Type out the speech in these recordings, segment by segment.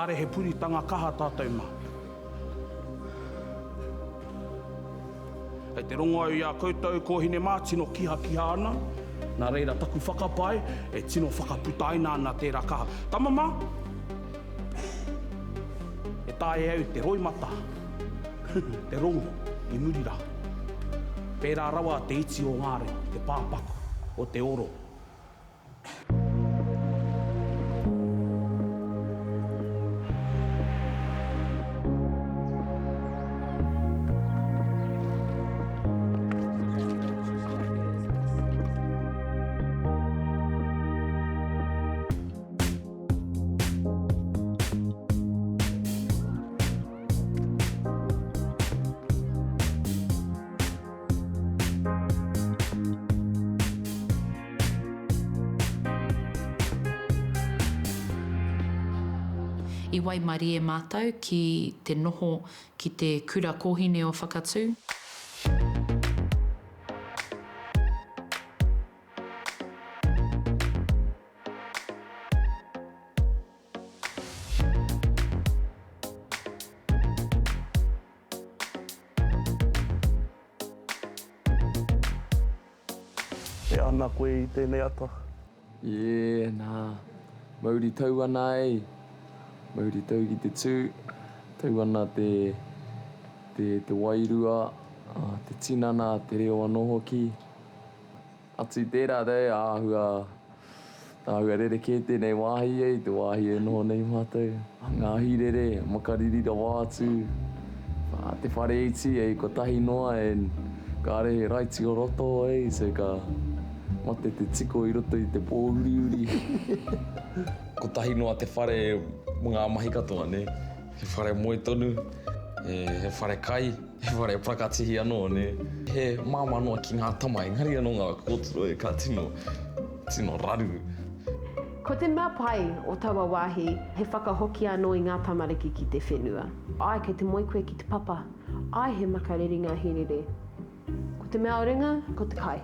Kāre he puritanga kaha tātou mā. Hei te rongo au ia koutou ko hine mā, tino kiha ana. Nā reira taku whakapai, e tino whakaputaina ana tērā kaha. Tama mā? E tāe au te roimata, te rongo, i murira. Pērā rawa te iti o ngāre, te pāpako, o te oro. I wai mari e mātou ki te noho ki te kura kōhine o whakatū. E ana koe i tēnei ata. Nā, mauri tau ana ei. Mauri tau ki te tū, tau ana te wairua, te tinana, te reo anō hoki. Atu i tērā rei, āhua rereke tēnei wāhi ei, te wāhi e noho nei mātou. Ngā hirere, makaririra wā atu. Te whare iti ei, ko tahi noa e kāre he raiti o roto ei, so ka mate te tiko i roto i te pōuriuri. Ko tahi noa te whare ngā mahi katoa, ne? He whare moe tonu, he whare kai, he whare prakatihi anō, ne? He māma noa ki ngā tama, engari anō ngā kōturo e ka tino raru. Ko te mea pai o taua wāhi, he whakahoki anō i ngā tamariki ki te whenua. Ai kei te moikue ki te papa, ai he makariri ngā hirere. Ko te mea oringa, ko te kai.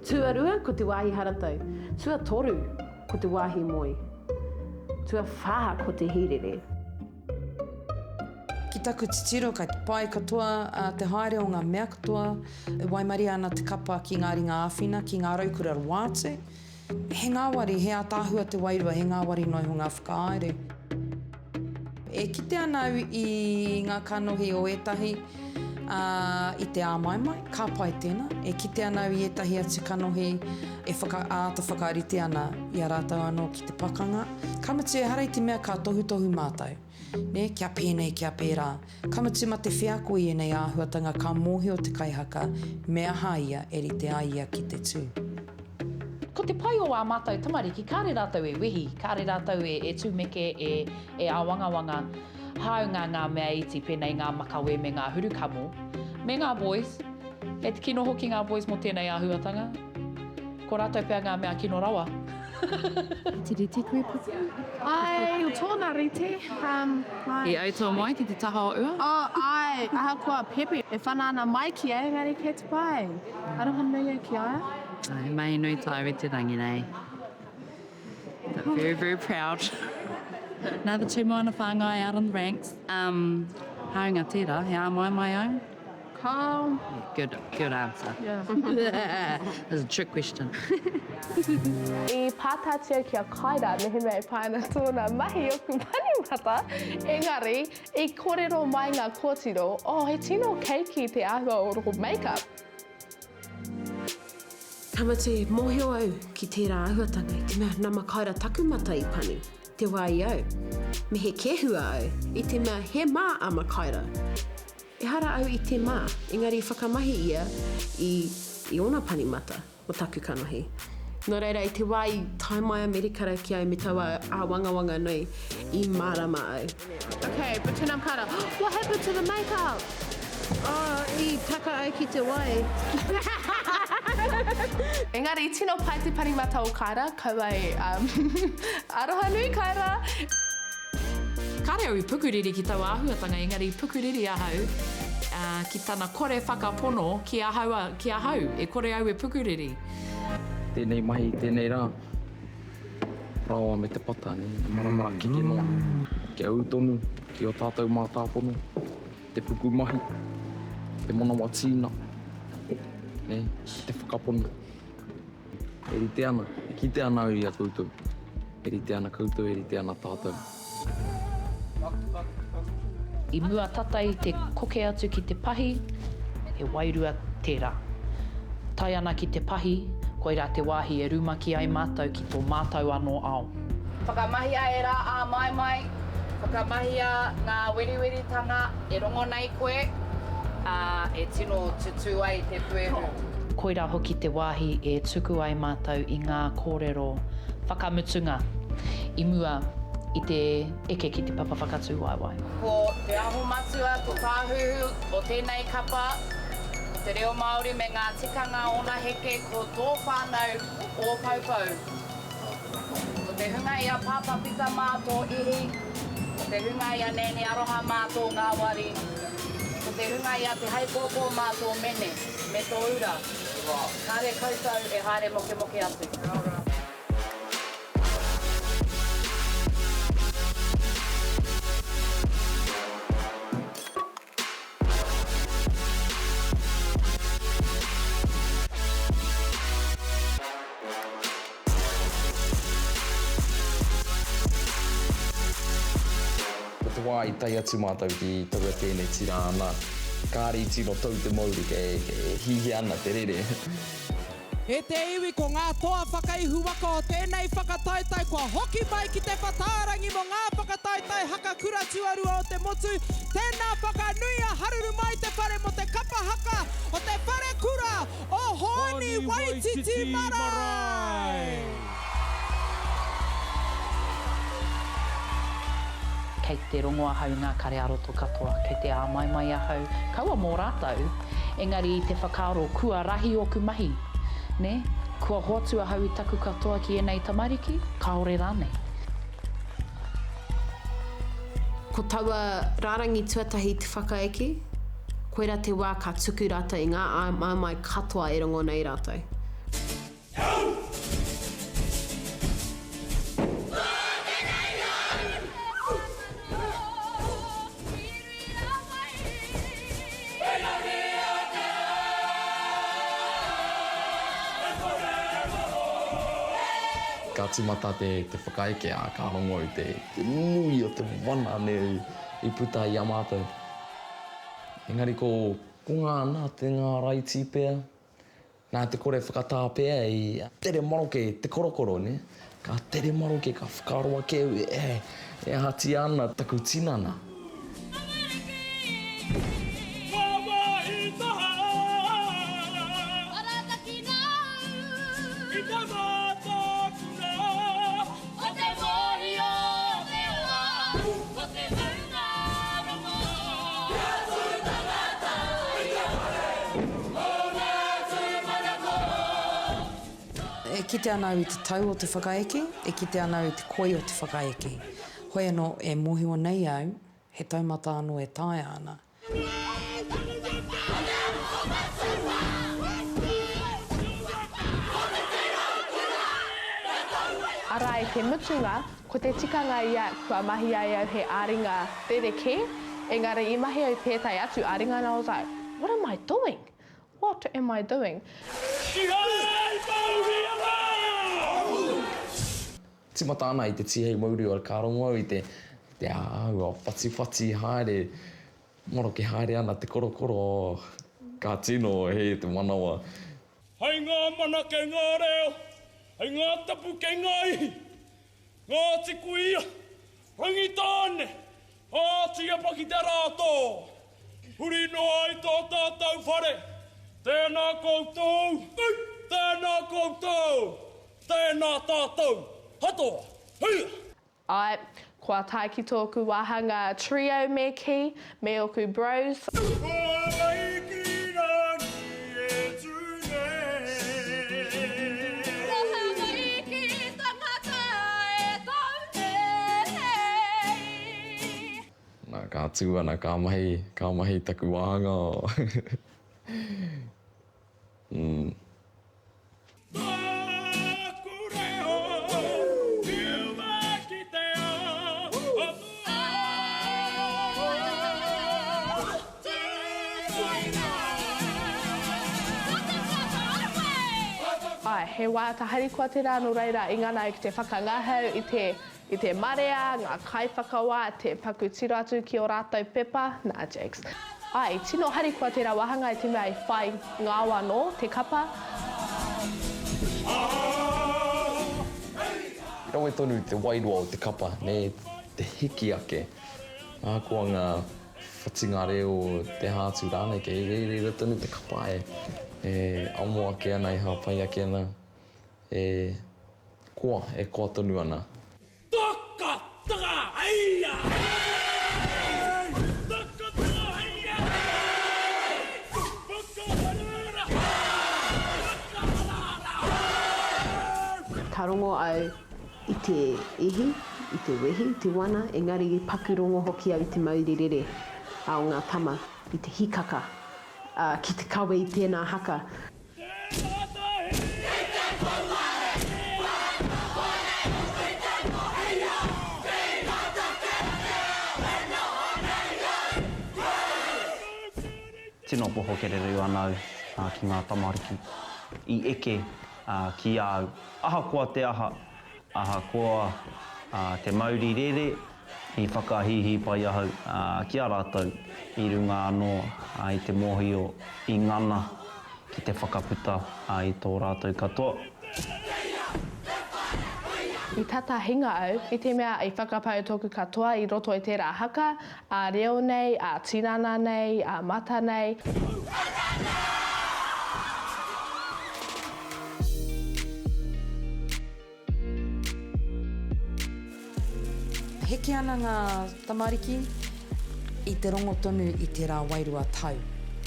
Tuarua, ko te wāhi haratau. Tua toru, ko te wāhi moi. Tua whā ko te hirere. Ki taku titiro, kai te pai katoa, te haere o ngā mea katoa, e waimari ana te kapa ki ngā ringa āwhina, ki ngā raukura ruāte. He ngāwari, he ātāhua te wairua, he ngāwari noi ho ngā whakaaere. E kite ana i ngā kanohi o etahi, i te āmaimai, ka pai tēnā. E kite ana i etahi atu kanohi, e whakaarite ana i a rātau anō ki te pakanga. Kamatu e harai te mea ka tohu mātou. Ne, kia pēnei, kia pērā. Kamatu ma te whiako i enei āhuatanga ka mōhi o te kaihaka, mea haia eri te aia ki te tū. Ko te pai o a mātou tamariki, kāre rātou e wehi, kāre rātou e tūmeke e awangawanga, haunga ngā mea iti pēnei ngā makawe me ngā hurukamo, me ngā boys, e te kino hoki ngā boys mo tēnei āhuatanga. Ko rātou pēr ngā mea kino rawa. Tiriti koe puti? Ai, o tōna rite. E autua mai ki te taha o ua? Ai, aha kua pepe. E whanana mai ki ai, ngari kei te pai. Aroha nui ki aia? Ai, mai nui tai we te rangi nei. But very, very proud. Another two moana whāngai out on the ranks. Haunga tērā, he a mai au? Calm. Good answer. Yeah. That's a trick question. I pātātia ki a kaira, me he mea pāna tōna mahi o ku panimata. Engari, I kōrero mai ngā kōtiro, he tino keiki te āhua o roko make-up. Kamate, mōhio au ki tērā āhuatanga I te mea nama kaira takumata I pani, te wai au. Me he kehua au, I te mea he mā ama kaira. E hara au I te mā, engari whakamahi ia I ona panimata o taku kanohi. Nō reira, I te wā I tai mai Amerikara ki ai me taua wanga nei I mārama au. Okay, pretend I'm kaira. What happened to the makeup? I taka au ki te wai. Engari, I tino pai te panimata o kaira, kauai, aroha nui kaira. Kāre au I pukuriri ki tau āhuatanga, engari I pukuriri ahau, ki tāna kore whakapono ki ahau, e kore au e pukuriri. Tēnei mahi, tēnei rā. Rawa me te pata, ni marama ki ke noa. Kia utonu, ki o tātou mātāpono, te puku mahi, te manawa tīna, ne, te whakapono. E rite ana, e kite ana i a koutou. E rite ana koutou, e rite ana tātou. I mua tata i te koke atu ki te pahi, e wairua tērā. Tai ana ki te pahi, koira te wāhi e rumaki ai mātou ki tō mātou anō ao. Whakamahia e rā a mai, whakamahia ngā wiriwiritanga e rongo nei koe, e tino tutu ai te pueru. Koira hoki te wāhi e tuku ai mātou i ngā kōrero whakamutunga. I mua i te eke ki te papa whakatū waiwai. Ko te aho matua, ko tāhuhu o tēnei kapa, te reo Māori me ngā tikanga ona heke ko tō whānau o Paupau. Ko te hunga ia pāpapita mā tō ihi, ko te hunga ia nene aroha mā tō ngā wari, ko te hunga ia te haipōpō mā tō mene, me tō ura. Kāre koutou e haere moke moke atu. Wā i tai atu mātou ki taua tēnei tira ana. Kāre i tino tau te mauri ke hihi ana te rere. E te iwi ko ngā toa whakaihu waka o tēnei whakataitai kua hoki mai ki te whatārangi mo ngā whakataitai haka kura tuarua o te motu. Tēnā whakanuia haruru mai te whare mo te kapa haka o te Wharekura o Hoani Waititi Marae. Kei te rongoa hau ngā kare aroto katoa, kei te āmaimai ahau, kaua mō rātou. Engari i te whakaaro, kua rahi o ku mahi, ne? Kua hoatua hau i taku katoa ki enei tamariki, kaore rānei. Ko taua rārangi tuatahi te whakaeke, koira te wā ka tuku rata i ngā āmaimai katoa e rongo nei rātou. Ka timata te whakaeke a ka rongo i te nui o te wana ne i puta i a mātou. Engari ko ngā nā te ngā raiti pēr, nā te kore whakatā pēr i tere maroke te korokoro, ne? Ka tere maroke ka whakaroa keu e hati ana taku tinana. E kite anau i te tau o te whakaeke, e kite anau i te koi o te whakaeke. Hoi anō e mohio nei au, he taumata anō e tae ana. Ara i te mutunga, ko te tikanga ia kua mahi ai au he āringa tereke, engari i mahi au pētai atu āringa and I was like, what am I doing? What am I doing? Timata ana i te tihei mauri o ka rongo i te aua whati haere, moro ke haere ana te korokoro ka tino he te manawa. Hei ngā mana ke ngā reo, hei ngā tapu ke ngai, ngā tiku ia, rangi tāne, ātia paki te rātō. Huri noa i tō tātou whare, tēnā koutou, tēnā koutou, tēnā tātou, hatoa, hia! Ai, kua tai ki tōku wahanga trio me ki, me oku bros. Nā kā tū ana, kā mahi taku wahanga. Ai, he wā tahari kua te rā no reira i ngana i te whakangahau i te marea, ngā kaiwhakawā, te paku tiro atu ki o rātou pepa, nā Jakes. Ai, tino hari kua te rā wahanga i te mea i whai ngā wano, te kapa. Rawe tonu te wairua o te kapa, ne te hiki ake. Kua ngā whatinga reo te hātu rānei ke reira tonu te kapa amo ake ana, hapai ake ana. Koa tonu ana. Taka taka haia! Taka taka haia! Whakaharara! Ka rongo au i te ihi, i te wehi, te wana, engari i pakurongo hoki au i te maurirere o ngā tama, i te hikaka, ki te kawe i tēnā haka. Tino poho ke rereu anau ki ngā tamariki i eke ki au. Aha koa te aha koa te mauri rere i whakahihi pai ahau ki a rātou i runga anō i te mōhio i ngana ki te whakaputa i tō rātou katoa. I tata hinga au, i te mea i whakapau tōku katoa i roto i tērā haka, a reo nei, a tinana nei, a mata nei. Heke ana ngā tamariki i te rongo tonu i te rā wairua tau.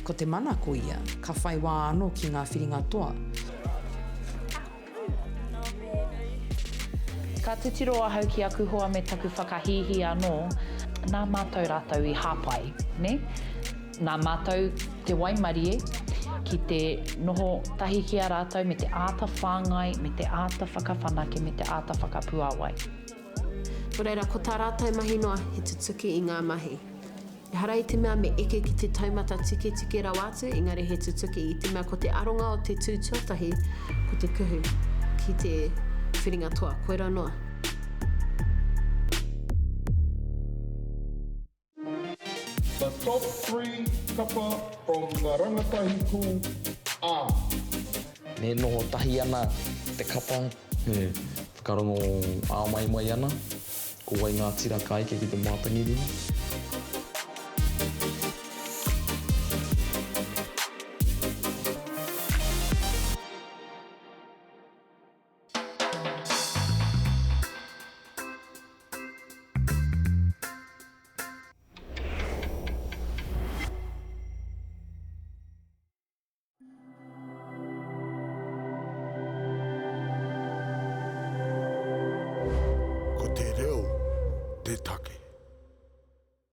Ko te mana ko ia, ka whai wā anō ki ngā whiringa toa. Ka te tiro ahau ki aku hoa me taku whakahihi anō, nā mātou rātou i hāpai, ne? Nā mātou te waimarie ki te noho tahi ki a rātou me te āta whāngai, me te āta whakawhanake, me te āta whakapuawai. O reira, ko tā rātou mahi noa he tutuki i ngā mahi. E hara i te mea me eke ki te taumata tike rau atu, engari he tutuki i te mea ko te aronga o te tūtuatahi, ko te kuhu ki te whiringa toa. Koe rā noa. The top 3 kapa from the rangatahi ku a. Ne noho tahi ana te kapa, whakarongo āmai mai ana, ko wai ngā tira kai ki te mātangi runa.